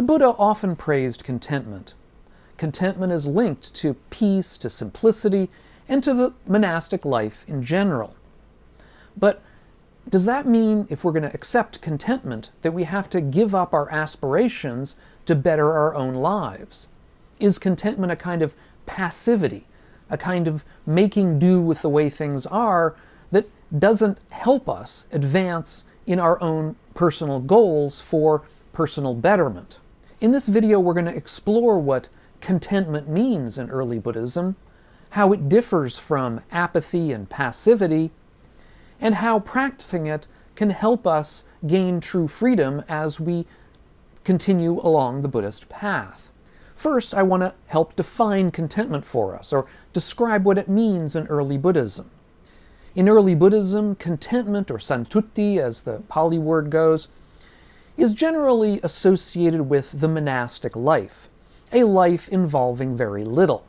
Buddha often praised contentment. Contentment is linked to peace, to simplicity, and to the monastic life in general. But does that mean, if we're going to accept contentment, that we have to give up our aspirations to better our own lives? Is contentment a kind of passivity, a kind of making do with the way things are that doesn't help us advance in our own personal goals for personal betterment? In this video, we're going to explore what contentment means in early Buddhism, how it differs from apathy and passivity, and how practicing it can help us gain true freedom as we continue along the Buddhist path. First, I want to help define contentment for us, or describe what it means in early Buddhism. In early Buddhism, contentment, or santutti as the Pali word goes, is generally associated with the monastic life, a life involving very little.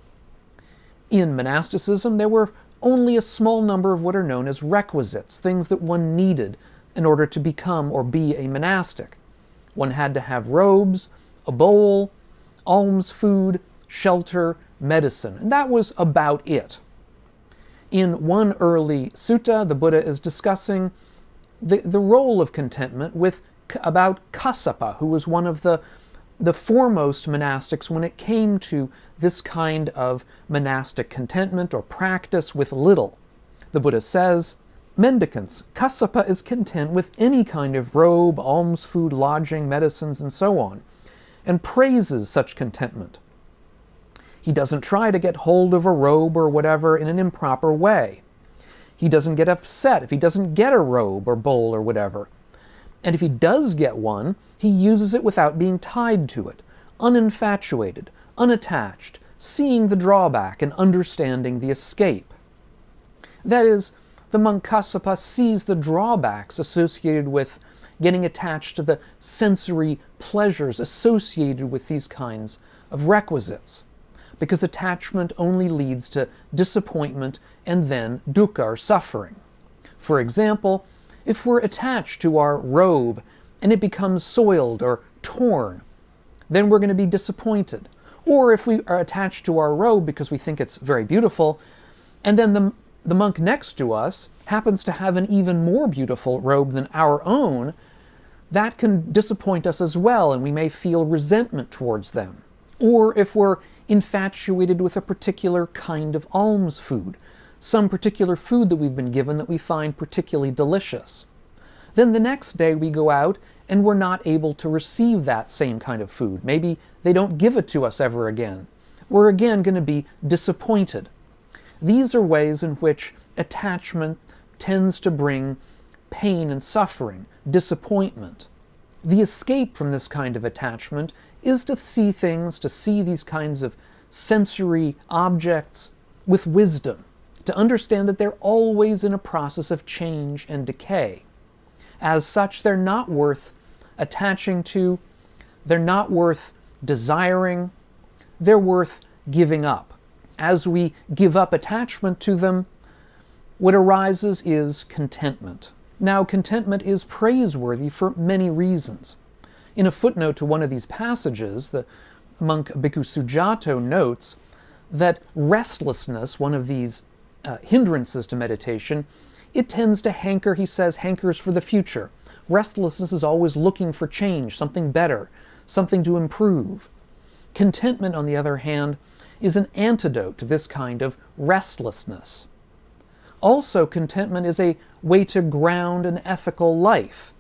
In monasticism, there were only a small number of what are known as requisites, things that one needed in order to become or be a monastic. One had to have robes, a bowl, alms food, shelter, medicine, and that was about it. In one early sutta, the Buddha is discussing the role of contentment about Kassapa, who was one of the foremost monastics when it came to this kind of monastic contentment or practice with little. The Buddha says, "Mendicants, Kassapa is content with any kind of robe, alms food, lodging, medicines, and so on, and praises such contentment. He doesn't try to get hold of a robe or whatever in an improper way. He doesn't get upset if he doesn't get a robe or bowl or whatever. And if he does get one, he uses it without being tied to it, uninfatuated, unattached, seeing the drawback and understanding the escape." That is, the monk Kassapa sees the drawbacks associated with getting attached to the sensory pleasures associated with these kinds of requisites, because attachment only leads to disappointment and then dukkha, or suffering. For example, if we're attached to our robe and it becomes soiled or torn, then we're going to be disappointed. Or if we are attached to our robe because we think it's very beautiful, and then the monk next to us happens to have an even more beautiful robe than our own, that can disappoint us as well, and we may feel resentment towards them. Or if we're infatuated with a particular kind of alms food, some particular food that we've been given that we find particularly delicious, then the next day we go out and we're not able to receive that same kind of food. Maybe they don't give it to us ever again. We're again going to be disappointed. These are ways in which attachment tends to bring pain and suffering, disappointment. The escape from this kind of attachment is to see things, to see these kinds of sensory objects with wisdom, to understand that they're always in a process of change and decay. As such, they're not worth attaching to, they're not worth desiring, they're worth giving up. As we give up attachment to them, what arises is contentment. Now, contentment is praiseworthy for many reasons. In a footnote to one of these passages, the monk Bhikkhu Sujato notes that restlessness, one of these hindrances to meditation, it tends to hanker, he says, hankers for the future. Restlessness is always looking for change, something better, something to improve. Contentment, on the other hand, is an antidote to this kind of restlessness. Also, contentment is a way to ground an ethical life,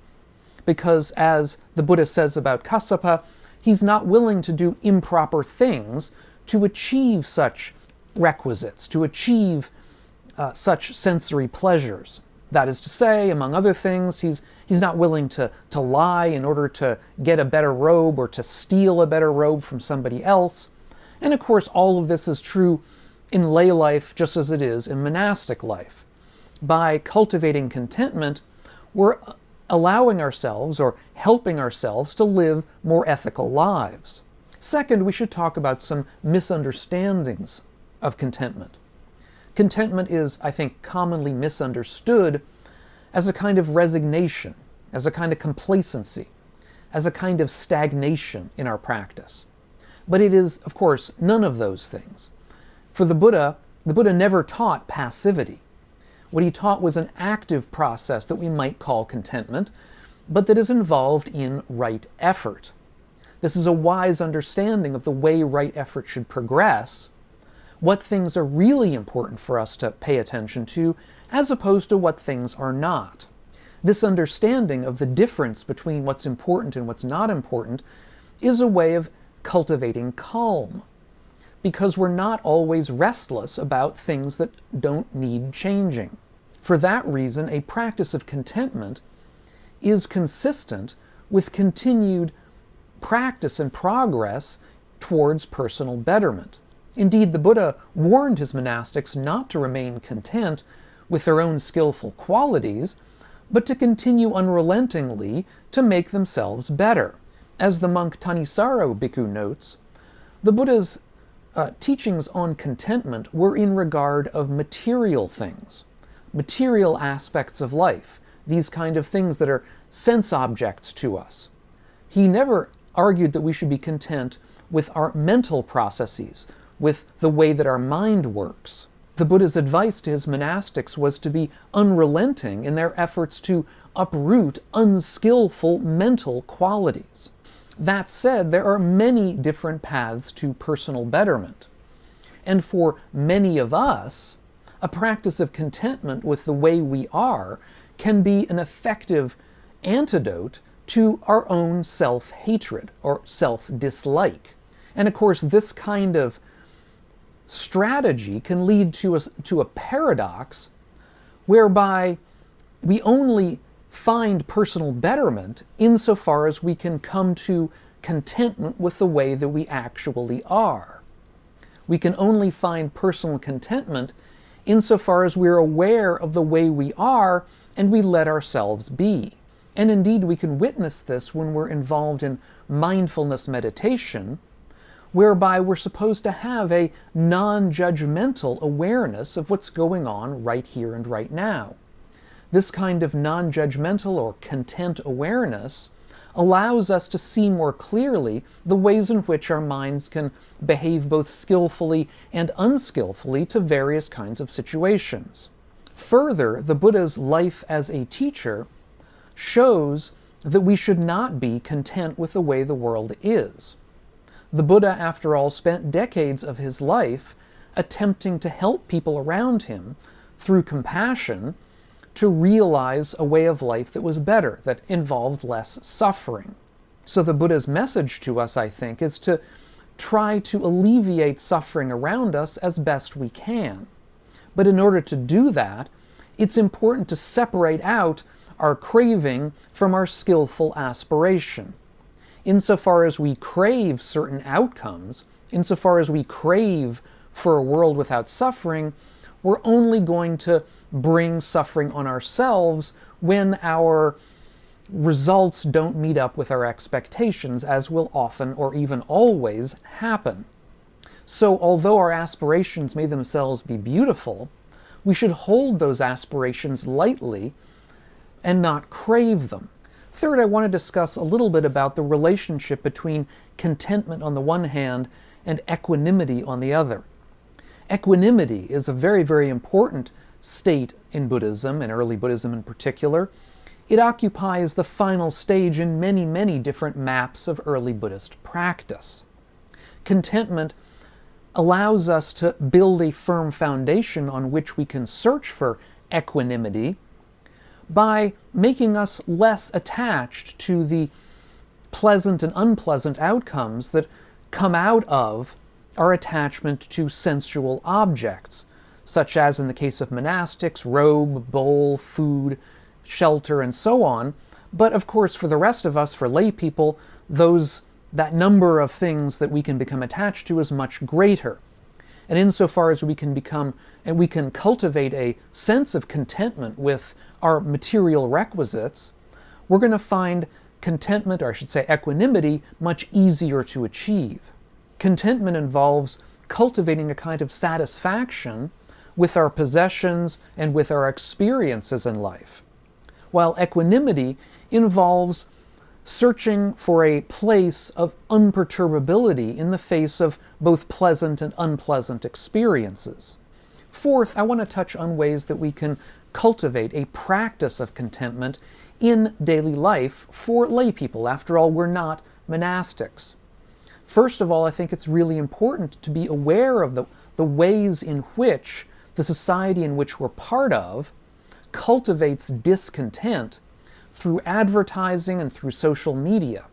because as the Buddha says about Kassapa, he's not willing to do improper things to achieve such requisites, to achieve such sensory pleasures. That is to say, among other things, he's not willing to lie in order to get a better robe or to steal a better robe from somebody else. And of course, all of this is true in lay life just as it is in monastic life. By cultivating contentment, we're allowing ourselves or helping ourselves to live more ethical lives. Second, we should talk about some misunderstandings of contentment. Contentment is, I think, commonly misunderstood as a kind of resignation, as a kind of complacency, as a kind of stagnation in our practice. But it is, of course, none of those things. For the Buddha never taught passivity. What he taught was an active process that we might call contentment, but that is involved in right effort. This is a wise understanding of the way right effort should progress, what things are really important for us to pay attention to, as opposed to what things are not. This understanding of the difference between what's important and what's not important is a way of cultivating calm, because we're not always restless about things that don't need changing. For that reason, a practice of contentment is consistent with continued practice and progress towards personal betterment. Indeed, the Buddha warned his monastics not to remain content with their own skillful qualities, but to continue unrelentingly to make themselves better. As the monk Thanissaro Bhikkhu notes, the Buddha's teachings on contentment were in regard of material things, material aspects of life, these kind of things that are sense objects to us. He never argued that we should be content with our mental processes, with the way that our mind works. The Buddha's advice to his monastics was to be unrelenting in their efforts to uproot unskillful mental qualities. That said, there are many different paths to personal betterment. And for many of us, a practice of contentment with the way we are can be an effective antidote to our own self-hatred or self-dislike. And of course, this kind of strategy can lead to a paradox whereby we only find personal betterment insofar as we can come to contentment with the way that we actually are. We can only find personal contentment insofar as we're aware of the way we are and we let ourselves be. And indeed, we can witness this when we're involved in mindfulness meditation, whereby we're supposed to have a non-judgmental awareness of what's going on right here and right now. This kind of non-judgmental or content awareness allows us to see more clearly the ways in which our minds can behave both skillfully and unskillfully to various kinds of situations. Further, the Buddha's life as a teacher shows that we should not be content with the way the world is. The Buddha, after all, spent decades of his life attempting to help people around him through compassion to realize a way of life that was better, that involved less suffering. So the Buddha's message to us, I think, is to try to alleviate suffering around us as best we can. But in order to do that, it's important to separate out our craving from our skillful aspiration. Insofar as we crave certain outcomes, insofar as we crave for a world without suffering, we're only going to bring suffering on ourselves when our results don't meet up with our expectations, as will often or even always happen. So although our aspirations may themselves be beautiful, we should hold those aspirations lightly and not crave them. Third, I want to discuss a little bit about the relationship between contentment on the one hand and equanimity on the other. Equanimity is a very, very important state in Buddhism, in early Buddhism in particular. It occupies the final stage in many, many different maps of early Buddhist practice. Contentment allows us to build a firm foundation on which we can search for equanimity by making us less attached to the pleasant and unpleasant outcomes that come out of our attachment to sensual objects, such as in the case of monastics, robe, bowl, food, shelter, and so on. But of course, for the rest of us, for lay people, that number of things that we can become attached to is much greater. And insofar as we can cultivate a sense of contentment with our material requisites, we're going to find contentment, or I should say equanimity, much easier to achieve. Contentment involves cultivating a kind of satisfaction with our possessions and with our experiences in life, while equanimity involves searching for a place of unperturbability in the face of both pleasant and unpleasant experiences. Fourth, I want to touch on ways that we can cultivate a practice of contentment in daily life for lay people. After all, we're not monastics. First of all, I think it's really important to be aware of the ways in which the society in which we're part of cultivates discontent through advertising and through social media.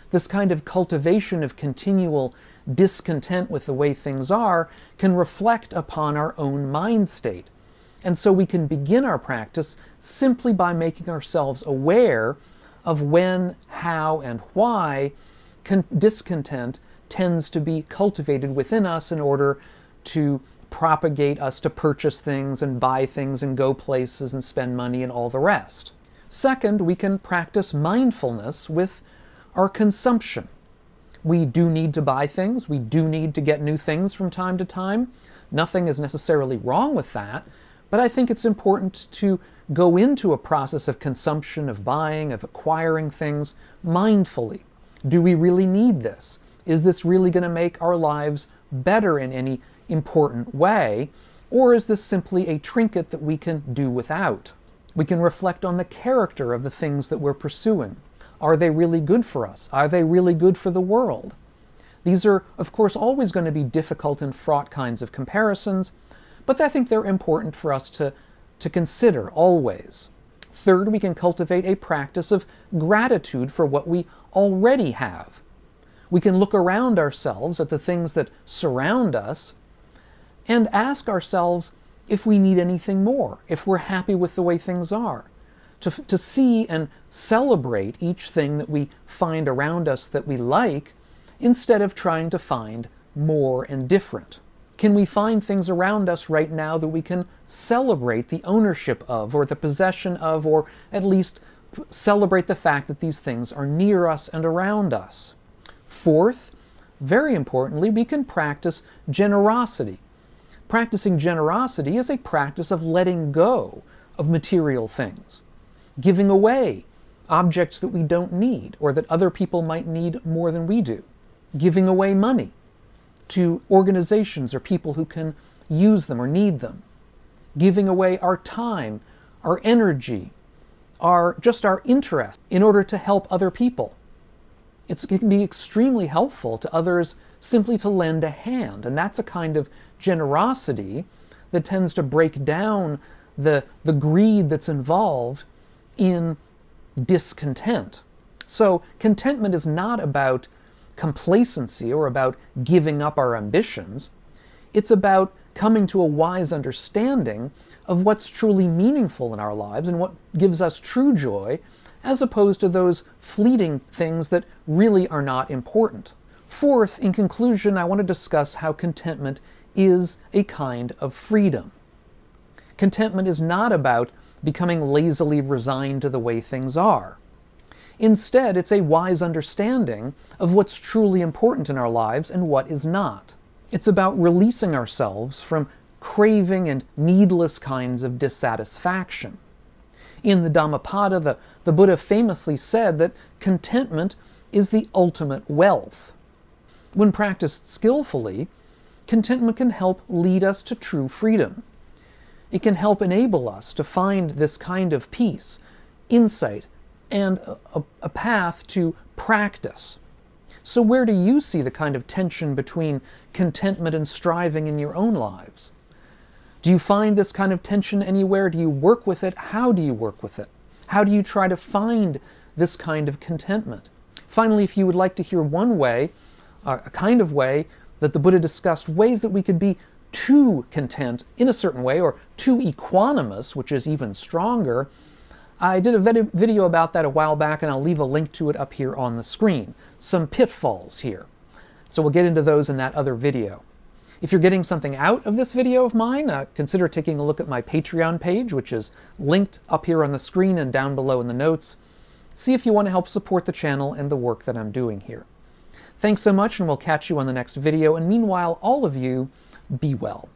This kind of cultivation of continual discontent with the way things are can reflect upon our own mind state. And so we can begin our practice simply by making ourselves aware of when, how, and why discontent tends to be cultivated within us in order to propagate us to purchase things and buy things and go places and spend money and all the rest. Second, we can practice mindfulness with our consumption. We do need to buy things. We do need to get new things from time to time. Nothing is necessarily wrong with that, but I think it's important to go into a process of consumption, of buying, of acquiring things mindfully. Do we really need this? Is this really going to make our lives better in any important way? Or is this simply a trinket that we can do without? We can reflect on the character of the things that we're pursuing. Are they really good for us? Are they really good for the world? These are, of course, always going to be difficult and fraught kinds of comparisons, but I think they're important for us to consider always. Third, we can cultivate a practice of gratitude for what we already have. We can look around ourselves at the things that surround us and ask ourselves if we need anything more, if we're happy with the way things are. To see and celebrate each thing that we find around us that we like, instead of trying to find more and different. Can we find things around us right now that we can celebrate the ownership of, or the possession of, or at least celebrate the fact that these things are near us and around us? Fourth, very importantly, we can practice generosity. Practicing generosity is a practice of letting go of material things, giving away objects that we don't need or that other people might need more than we do, giving away money to organizations or people who can use them or need them, giving away our time, our energy, our interest in order to help other people. It can be extremely helpful to others simply to lend a hand, and that's a kind of generosity that tends to break down the greed that's involved in discontent. So contentment is not about complacency or about giving up our ambitions. It's about coming to a wise understanding of what's truly meaningful in our lives and what gives us true joy, as opposed to those fleeting things that really are not important. Fourth, in conclusion, I want to discuss how contentment is a kind of freedom. Contentment is not about becoming lazily resigned to the way things are. Instead, it's a wise understanding of what's truly important in our lives and what is not. It's about releasing ourselves from craving and needless kinds of dissatisfaction. In the Dhammapada, the Buddha famously said that contentment is the ultimate wealth. When practiced skillfully, contentment can help lead us to true freedom. It can help enable us to find this kind of peace, insight, and a path to practice. So where do you see the kind of tension between contentment and striving in your own lives? Do you find this kind of tension anywhere? Do you work with it? How do you work with it? How do you try to find this kind of contentment? Finally, if you would like to hear one way, a kind of way that the Buddha discussed, ways that we could be too content in a certain way, or too equanimous, which is even stronger, I did a video about that a while back, and I'll leave a link to it up here on the screen. Some pitfalls here. So we'll get into those in that other video. If you're getting something out of this video of mine, consider taking a look at my Patreon page, which is linked up here on the screen and down below in the notes. See if you want to help support the channel and the work that I'm doing here. Thanks so much, and we'll catch you on the next video. And meanwhile, all of you, be well.